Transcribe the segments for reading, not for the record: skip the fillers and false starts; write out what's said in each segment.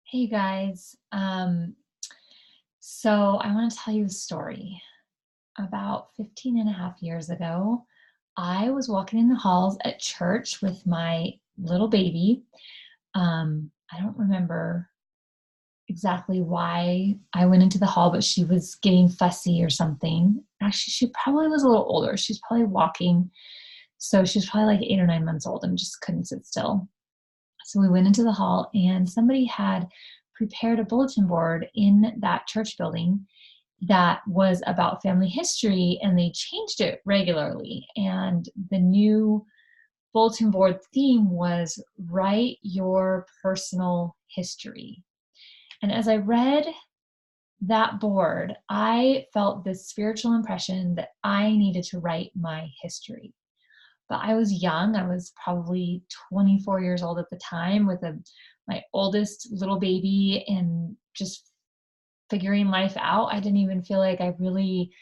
Hey guys, so I want to tell you a story. About 15 and a half years ago, I was walking in the halls at church with my little baby. I don't remember exactly why I went into the hall, but she was getting fussy or something. Actually, she probably was a little older. She's probably walking. So she was probably like 8 or 9 months old and just couldn't sit still. So we went into the hall, and somebody had prepared a bulletin board in that church building that was about family history, and they changed it regularly. And the new bulletin board theme was Write Your Personal History. And as I read that board, I felt this spiritual impression that I needed to write my history. But I was young. I was probably 24 years old at the time with my oldest little baby and just figuring life out. I didn't even feel like I really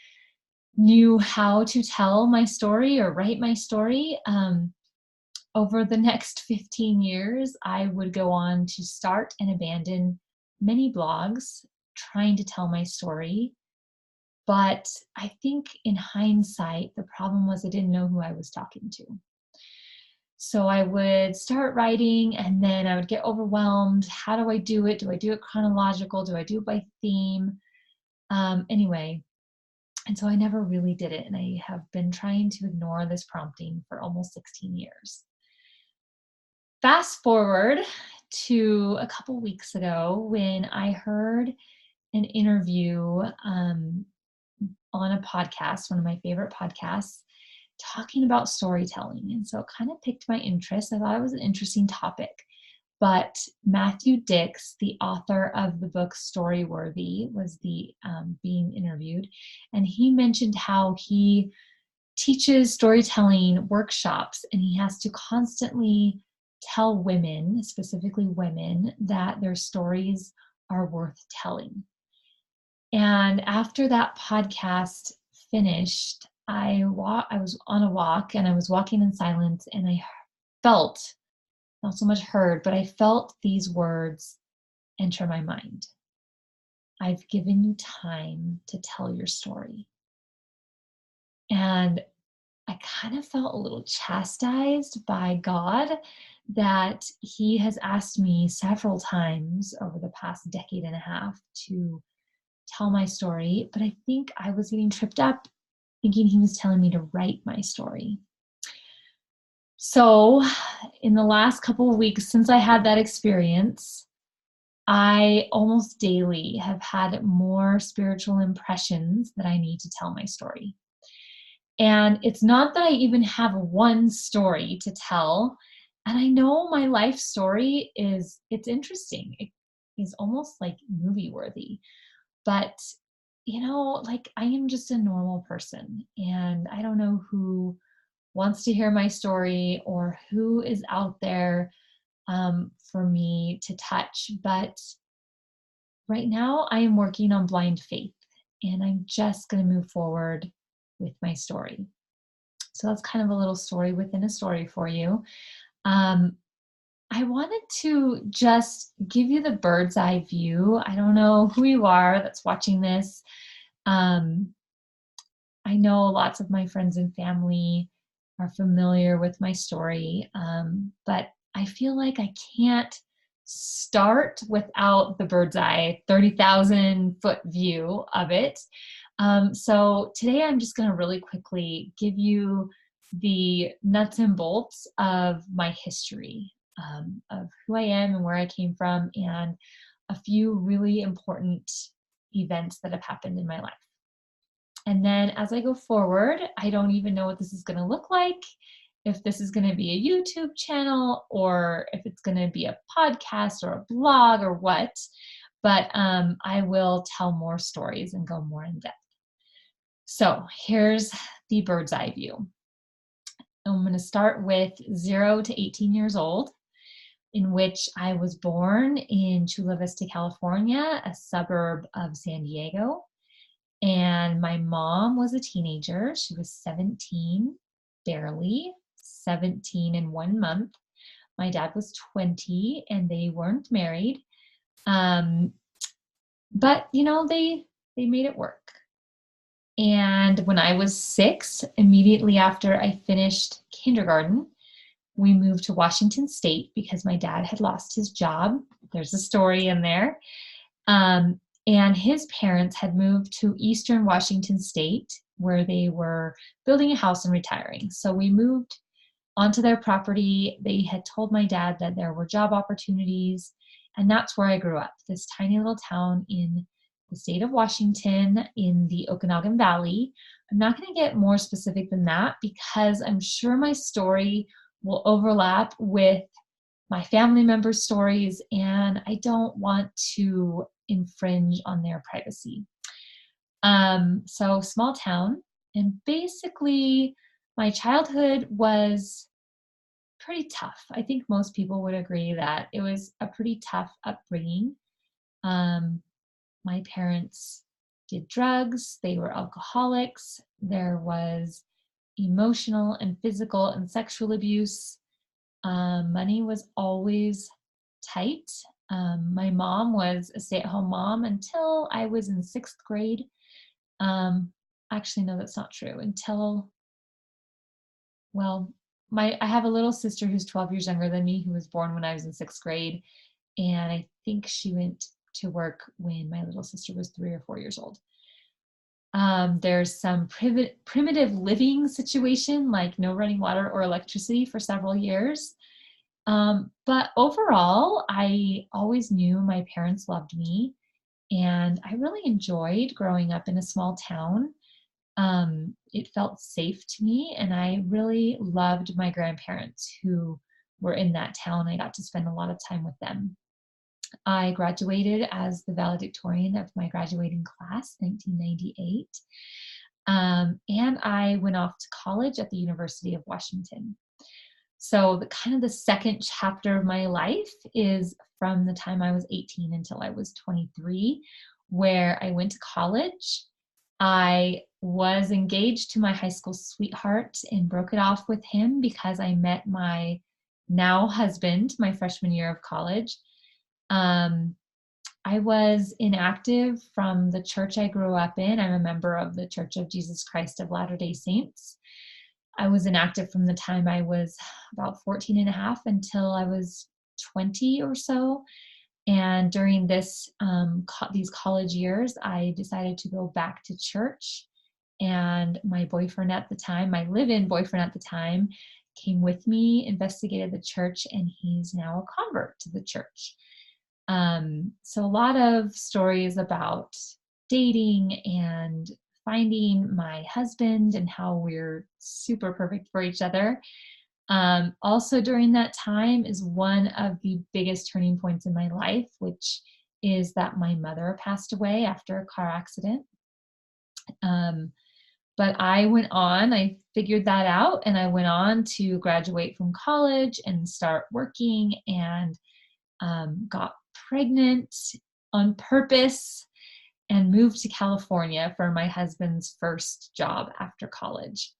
knew how to tell my story or write my story. Over the next 15 years, I would go on to start and abandon many blogs trying to tell my story. But I think in hindsight, the problem was I didn't know who I was talking to. So I would start writing and then I would get overwhelmed. How do I do it? Do I do it chronological? Do I do it by theme? Anyway, and so I never really did it. And I have been trying to ignore this prompting for almost 16 years. Fast forward to a couple weeks ago when I heard an interview on a podcast, one of my favorite podcasts, talking about storytelling. And so it kind of piqued my interest. I thought it was an interesting topic. But Matthew Dix, the author of the book Storyworthy, was the being interviewed, and he mentioned how he teaches storytelling workshops, and he has to constantly tell women, specifically women, that their stories are worth telling. And after that podcast finished, I was on a walk and I was walking in silence, and I felt, not so much heard, but I felt these words enter my mind. I've given you time to tell your story. And I kind of felt a little chastised by God that He has asked me several times over the past decade and a half to tell my story, but I think I was getting tripped up thinking He was telling me to write my story. So, in the last couple of weeks since I had that experience, I almost daily have had more spiritual impressions that I need to tell my story. And it's not that I even have one story to tell. And I know my life story it's interesting. It is almost like movie worthy. But, like I am just a normal person, and I don't know who wants to hear my story or who is out there for me to touch. But right now, I am working on blind faith, and I'm just going to move forward with my story. So that's kind of a little story within a story for you. Um, I wanted to just give you the bird's eye view. I don't know who you are that's watching this. Um, I know lots of my friends and family are familiar with my story, but I feel like I can't start without the bird's eye, 30,000 foot view of it. So today I'm just going to really quickly give you the nuts and bolts of my history, of who I am and where I came from, and a few really important events that have happened in my life. And then as I go forward, I don't even know what this is going to look like, if this is going to be a YouTube channel or if it's going to be a podcast or a blog or what, but I will tell more stories and go more in depth. So here's the bird's eye view. I'm going to start with 0 to 18 years old, in which I was born in Chula Vista, California, a suburb of San Diego. And my mom was a teenager. She was 17, barely 17 in 1 month. My dad was 20, and they weren't married. Um, but they made it work. And when I was 6, immediately after I finished kindergarten, we moved to Washington State because my dad had lost his job. There's a story in there. Um, and his parents had moved to Eastern Washington State where they were building a house and retiring. So we moved onto their property. They had told my dad that there were job opportunities, and that's where I grew up, this tiny little town in the state of Washington in the Okanagan Valley. I'm not going to get more specific than that because I'm sure my story will overlap with my family members' stories, and I don't want to infringe on their privacy. So small town, and basically my childhood was pretty tough. I think most people would agree that it was a pretty tough upbringing. Um, my parents did drugs, they were alcoholics, there was emotional and physical and sexual abuse. Money was always tight. My mom was a stay at home mom until I was in 6th grade. Um, Actually, no, that's not true. Until, well, I have a little sister who's 12 years younger than me who was born when I was in 6th grade. And I think she went to work when my little sister was 3 or 4 years old. There's some primitive living situation, like no running water or electricity for several years. But overall, I always knew my parents loved me, and I really enjoyed growing up in a small town. It felt safe to me, and I really loved my grandparents who were in that town. I got to spend a lot of time with them. I graduated as the valedictorian of my graduating class, 1998. And I went off to college at the University of Washington. So the kind of the second chapter of my life is from the time I was 18 until I was 23, where I went to college. I was engaged to my high school sweetheart and broke it off with him because I met my now husband my freshman year of college. Um, I was inactive from the church I grew up in. I'm a member of the Church of Jesus Christ of Latter-day Saints. I was inactive from the time I was about 14 and a half until I was 20 or so. And during these college years, I decided to go back to church. And my boyfriend at the time, my live-in boyfriend at the time, came with me, investigated the church, and he's now a convert to the church. So a lot of stories about dating and finding my husband and how we're super perfect for each other. Also during that time is one of the biggest turning points in my life, which is that my mother passed away after a car accident. Um, but I figured that out, and I went on to graduate from college and start working, and got pregnant on purpose and moved to California for my husband's first job after college.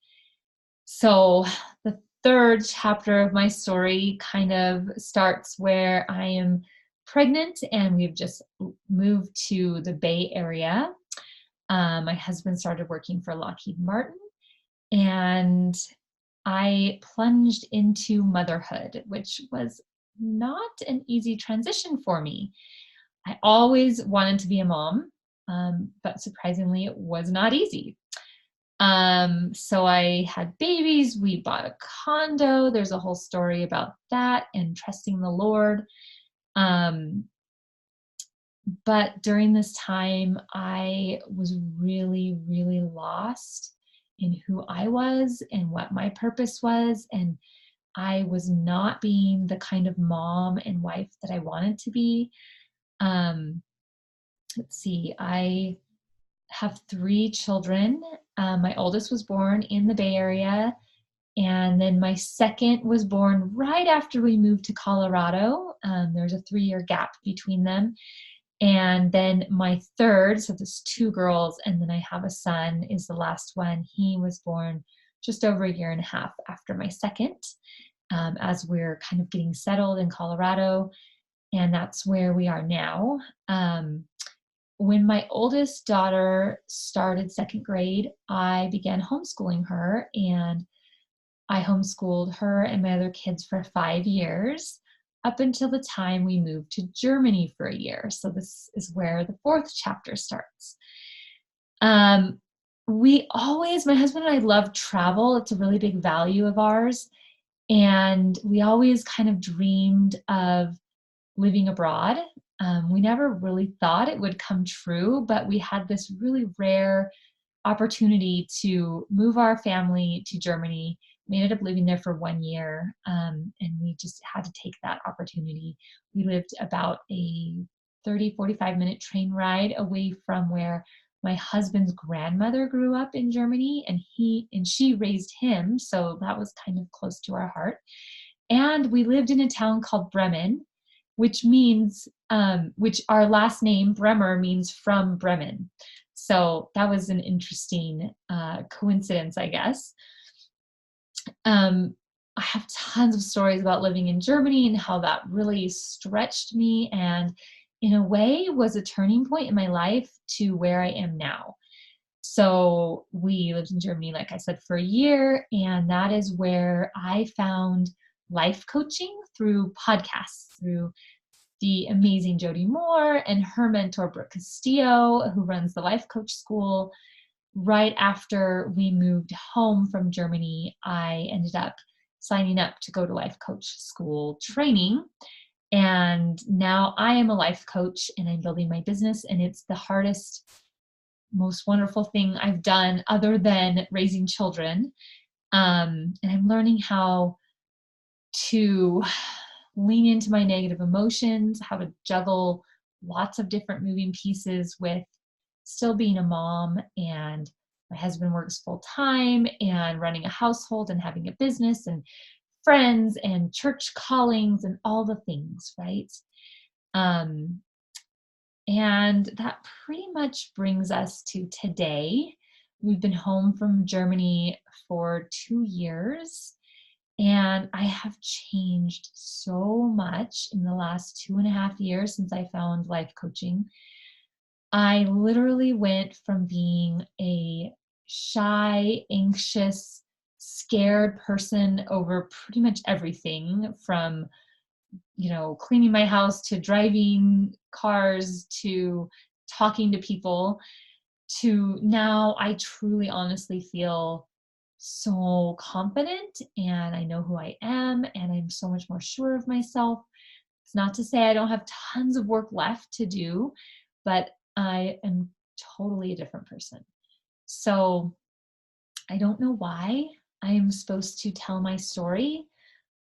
So the third chapter of my story kind of starts where I am pregnant and we've just moved to the Bay Area. My husband started working for Lockheed Martin, and I plunged into motherhood, which was not an easy transition for me. I always wanted to be a mom, but surprisingly, it was not easy. So I had babies, we bought a condo. There's a whole story about that and trusting the Lord. Um, but during this time, I was really, really lost in who I was and what my purpose was. And I was not being the kind of mom and wife that I wanted to be. Um, let's see, I have 3 children. My oldest was born in the Bay Area, and then my second was born right after we moved to Colorado. There's a 3-year gap between them. And then my third, so there's 2 girls, and then I have a son, is the last one. He was born just over a year and a half after my second, as we're kind of getting settled in Colorado. and that's where we are now. When my oldest daughter started second grade, I began homeschooling her, and I homeschooled her and my other kids for 5 years up until the time we moved to Germany for a year. So this is where the fourth chapter starts. Um, my husband and I love travel. It's a really big value of ours. And we always kind of dreamed of living abroad. We never really thought it would come true, but we had this really rare opportunity to move our family to Germany. We ended up living there for 1 year, and we just had to take that opportunity. We lived about a 30-45 minute train ride away from where my husband's grandmother grew up in Germany, and she raised him, so that was kind of close to our heart. And we lived in a town called Bremen, which our last name Bremer means from Bremen. So that was an interesting coincidence, I guess. I have tons of stories about living in Germany and how that really stretched me and, in a way, was a turning point in my life to where I am now. So we lived in Germany, like I said, for a year, and that is where I found life coaching through podcasts, through the amazing Jody Moore and her mentor, Brooke Castillo, who runs the Life Coach School. Right after we moved home from Germany, I ended up signing up to go to Life Coach School training. And now I am a life coach and I'm building my business, and it's the hardest, most wonderful thing I've done other than raising children. And I'm learning how to lean into my negative emotions, how to juggle lots of different moving pieces with still being a mom, and my husband works full time and running a household and having a business and friends and church callings and all the things, right? Um, and that pretty much brings us to today. We've been home from Germany for 2 years, and I have changed so much in the last 2.5 years since I found life coaching. I literally went from being a shy, anxious, scared person over pretty much everything from, cleaning my house to driving cars to talking to people, to now I truly honestly feel so confident and I know who I am and I'm so much more sure of myself. It's not to say I don't have tons of work left to do, but I am totally a different person. So I don't know why I am supposed to tell my story,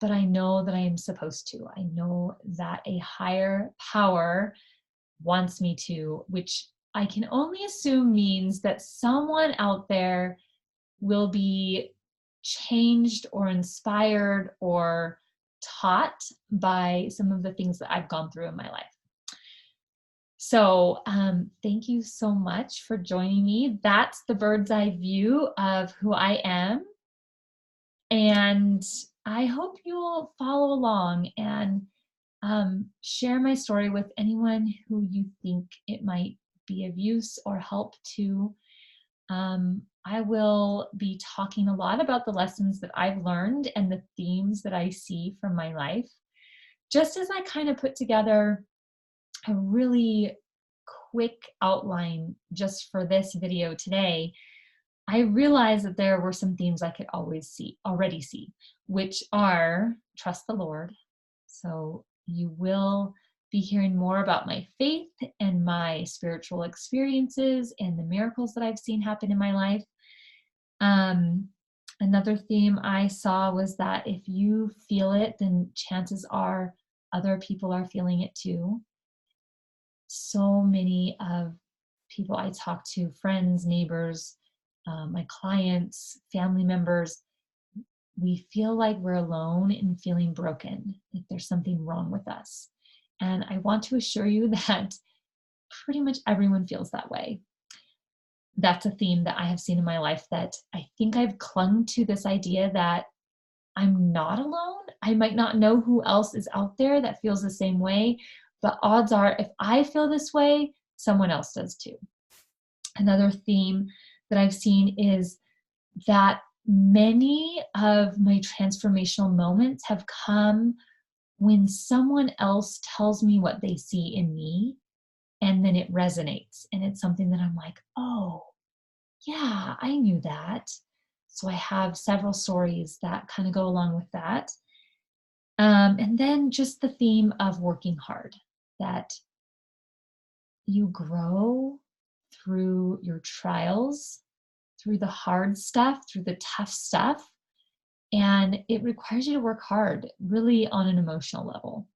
but I know that I am supposed to. I know that a higher power wants me to, which I can only assume means that someone out there will be changed or inspired or taught by some of the things that I've gone through in my life. So thank you so much for joining me. That's the bird's eye view of who I am. And I hope you'll follow along and share my story with anyone who you think it might be of use or help to. I will be talking a lot about the lessons that I've learned and the themes that I see from my life, just as I kind of put together a really quick outline just for this video today. I realized that there were some themes I could already see, which are trust the Lord. So you will be hearing more about my faith and my spiritual experiences and the miracles that I've seen happen in my life. Another theme I saw was that if you feel it, then chances are other people are feeling it too. So many of people I talk to, friends, neighbors, my clients, family members, we feel like we're alone in feeling broken, like there's something wrong with us. And I want to assure you that pretty much everyone feels that way. That's a theme that I have seen in my life, that I think I've clung to this idea that I'm not alone. I might not know who else is out there that feels the same way, but odds are if I feel this way, someone else does too. Another theme that I've seen is that many of my transformational moments have come when someone else tells me what they see in me, and then it resonates. And it's something that I'm like, oh, yeah, I knew that. So I have several stories that kind of go along with that. And then just the theme of working hard, that you grow through your trials, through the hard stuff, through the tough stuff. And it requires you to work hard, really on an emotional level.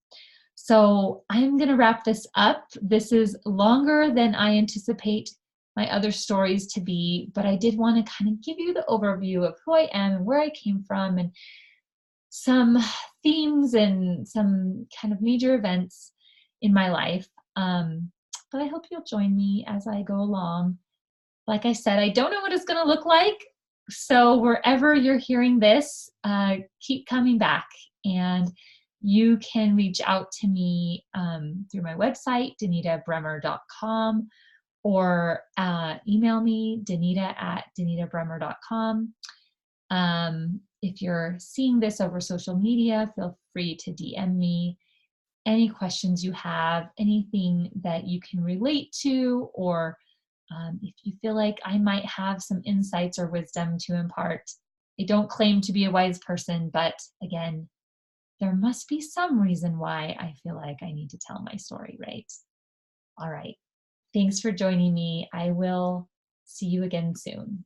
So I'm going to wrap this up. This is longer than I anticipate my other stories to be, but I did want to kind of give you the overview of who I am and where I came from and some themes and some kind of major events in my life. But I hope you'll join me as I go along. Like I said, I don't know what it's going to look like. So wherever you're hearing this, keep coming back. And you can reach out to me through my website, danitabremmer.com, or email me, danita@danitabremmer.com. If you're seeing this over social media, feel free to DM me any questions you have, anything that you can relate to, or if you feel like I might have some insights or wisdom to impart. I don't claim to be a wise person, but again, there must be some reason why I feel like I need to tell my story, right? All right. Thanks for joining me. I will see you again soon.